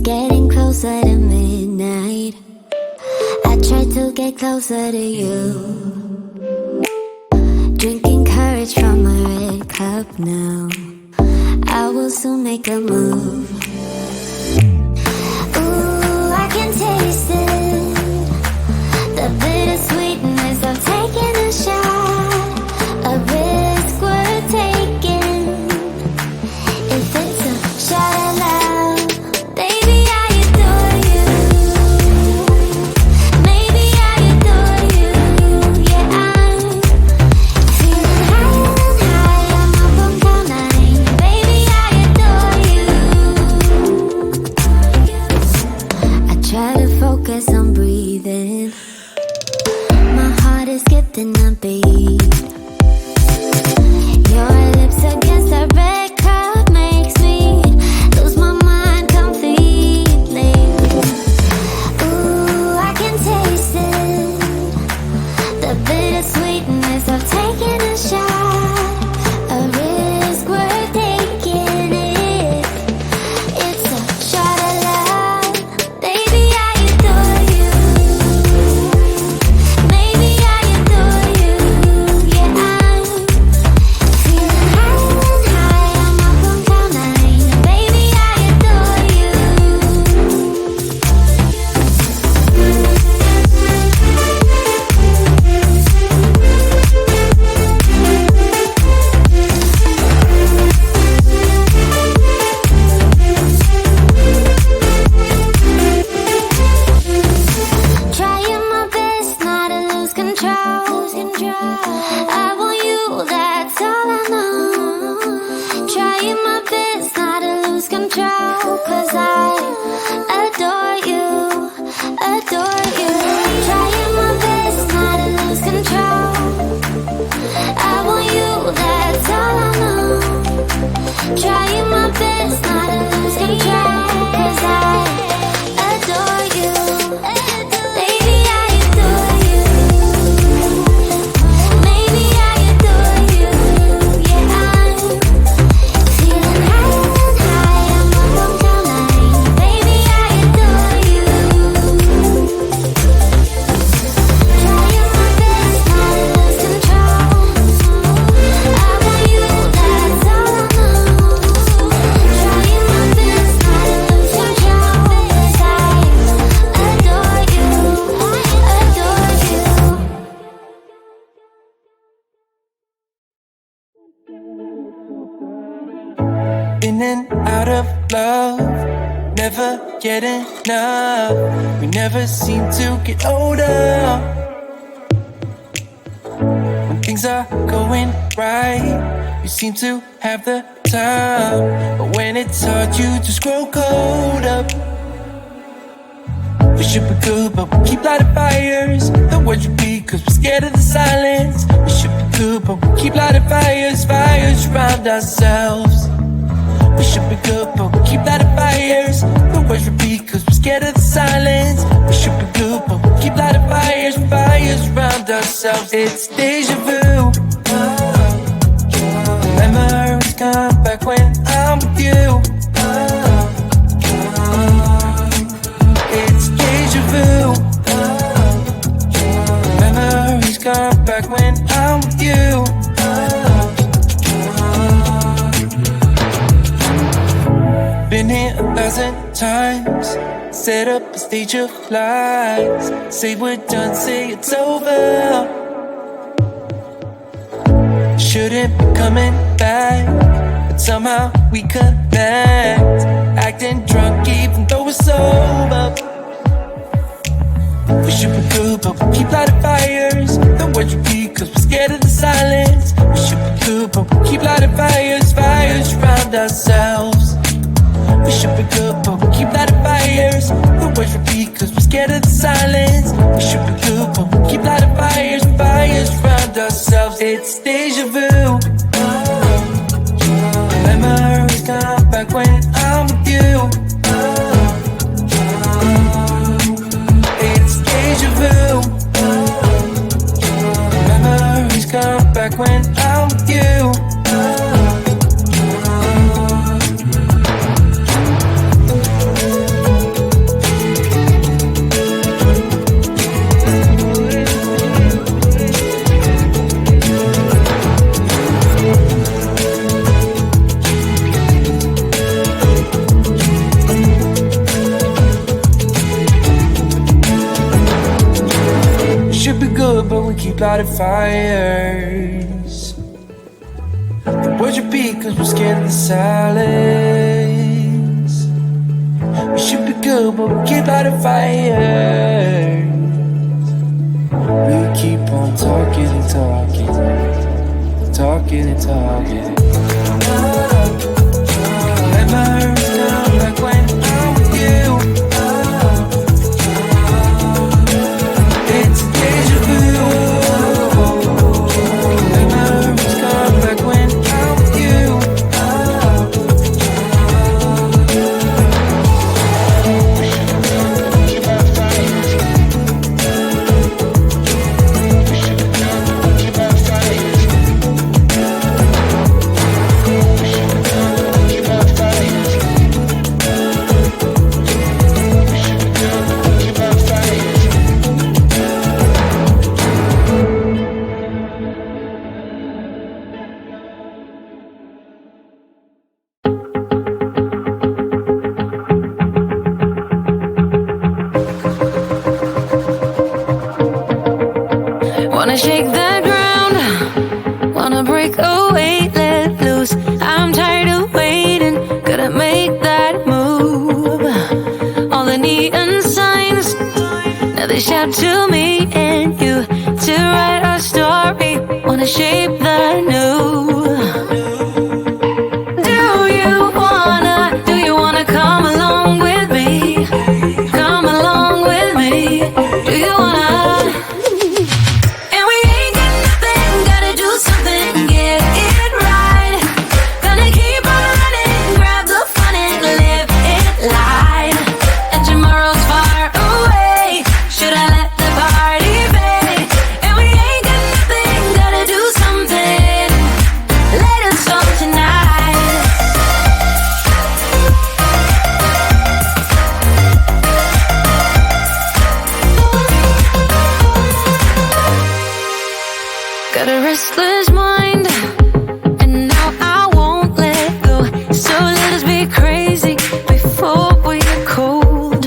getting closer to midnight. I try to get closer to you. Drinking courage from a red cup now. I will soon make a move. Ooh, I can taste it. The bittersweetness of taking a shot. A risk worth taking. If it's a shot at love, baby, I adore you. Maybe I adore you. Yeah, I'm feeling higher than high. I'm up on cloud nine. Baby, I adore you. I try to focus on breathing. My heart is skipping a beat. Your lips against a red cup makes me lose my mind completely. Ooh, I can taste it. The bittersweetness of taking a shot. A risk worth taking it. It's a shot at love. Baby, I adore you. Maybe I adore you. Yeah, I'm feeling higher than high. I'm up on cloud nine. Baby, I adore you. Trying my best not to lose control. I want you, that's all I know. Trying my best not to lose control. 'Cause I adore you, adore you. Trying my best not to lose control. I want you, that's all I know. Trying my best not to lose control. 'Cause I adore you. Baby, I adore you. Maybe I adore you. Yeah, I'm feeling higher than high. I'm up on cloud nine. Baby, I adore you. Trying my best not to lose control. I want you, that's all I know. Trying my best not to lose control. 'Cause I adore you, adore you. In and out of love, never get enough. We never seem to get older. When things are going right, you seem to have the time. But when it's hard, you just grow cold up. We should be good, but we keep lighting fires. The words repeat, 'cause we're scared of the silence. We should be good, but we keep lighting fires, fires around ourselves. We should be good, but we keep lighting fires. The words repeat, 'cause we're scared of the silence. We should be good, but we keep lighting fires, fires around ourselves. It's deja vu. Memories come back when I'm with you. It's deja vu. Memories come back when I'm with you. Been here 1,000 times. Set up a stage of lies. Say we're done, say it's over. Shouldn't be coming back, but somehow we connect. Acting drunk even though we're sober. We should be good, but we keep lighting fires. The words repeat, 'cause we're scared of the silence. We should be good, but we keep lighting fires, fires around ourselves. We should be good, but we keep lighting fires. The words repeat, 'cause we're scared of the silence. We should be good, but we keep lighting fires, fires around ourselves. It's deja vu. Memories come back when I'm with you. It's deja vu. Memories come back when I'm with you. we keep lighting fires. The words repeat cause we're scared of the silence. We should be good but we keep lighting fires. We keep on talking and talking, talking and talking. Let my nerves down like when I'm with you. It's deja vu. Let my nerves come like when I'm with you. Wanna shake the ground, wanna break away, let loose. I'm tired of waiting, gotta make that move. All the neon signs, now they shout to me and you to write our story. Wanna shape the new. Do you wanna come along with me? Come along with me. Do you wanna? Got a restless mind, and now I won't let go. So let us be crazy before we get cold.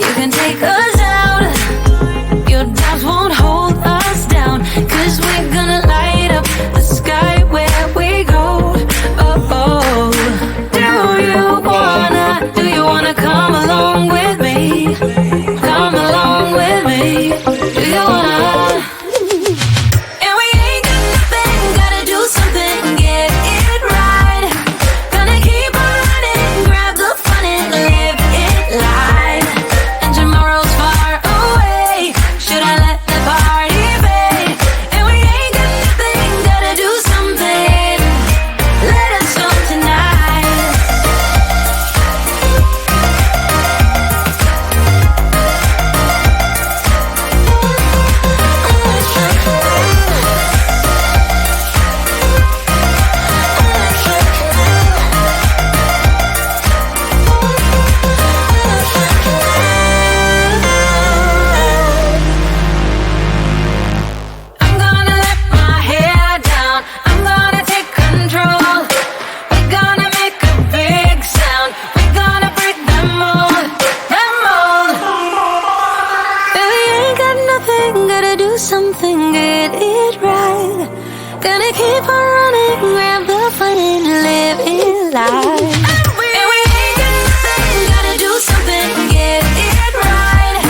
You can take us out, your doubts won't hold us down, cause we're gonna light up the sky where we go. Oh, oh. Do you wanna come along with me? Come along with me. Do you wanna? Something, get it right. Gonna keep on running, grab the fun and live it life. And we ain't got nothing, gotta do something, get it right.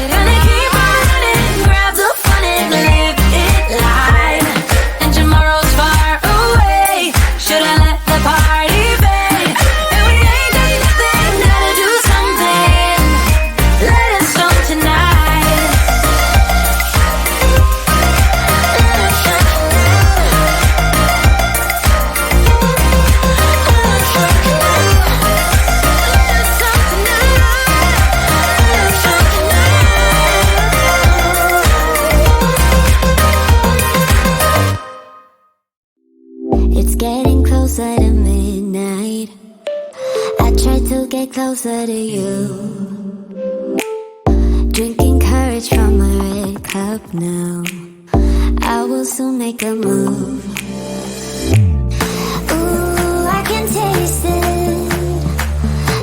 Gonna keep on running, grab the fun and live it life. And tomorrow's far away, should I let the party fade? And we ain't got nothing, gotta do something, let it snow tonight. It's getting closer to midnight. I try to get closer to you. Drinking courage from my red cup now. I will soon make a move. Ooh, I can taste it.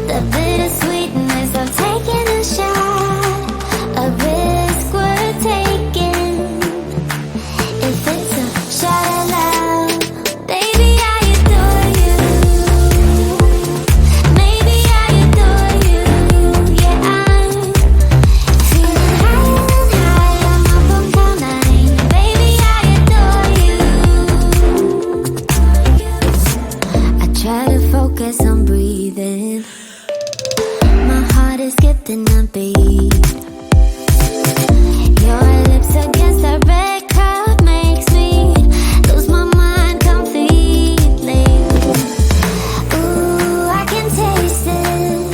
The bittersweetness of taking a shot. A risk we're taking. started skipping a beat. Your lips against the red cup makes me lose my mind completely. Ooh, I can taste it,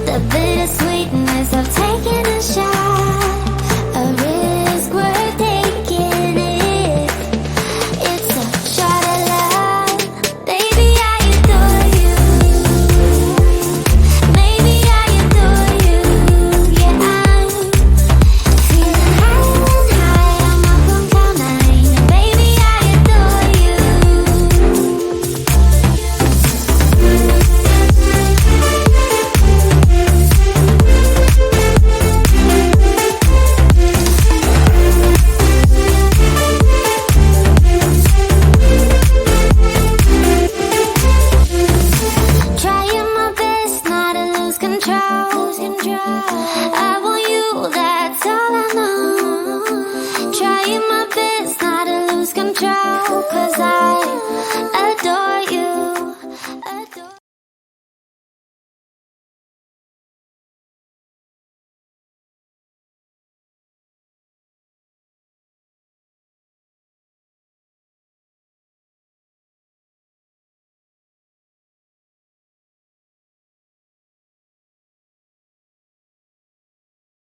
the bittersweetness of taking a shot, a risk worth taking it. It's a shot of love, baby, I adore you. Maybe I adore you, yeah, I'm feeling higher and higher, I'm up on cloud nine, and baby, I adore you. Trying my best not to lose control. I want you, that's all I know. Trying my best not to lose control, 'cause I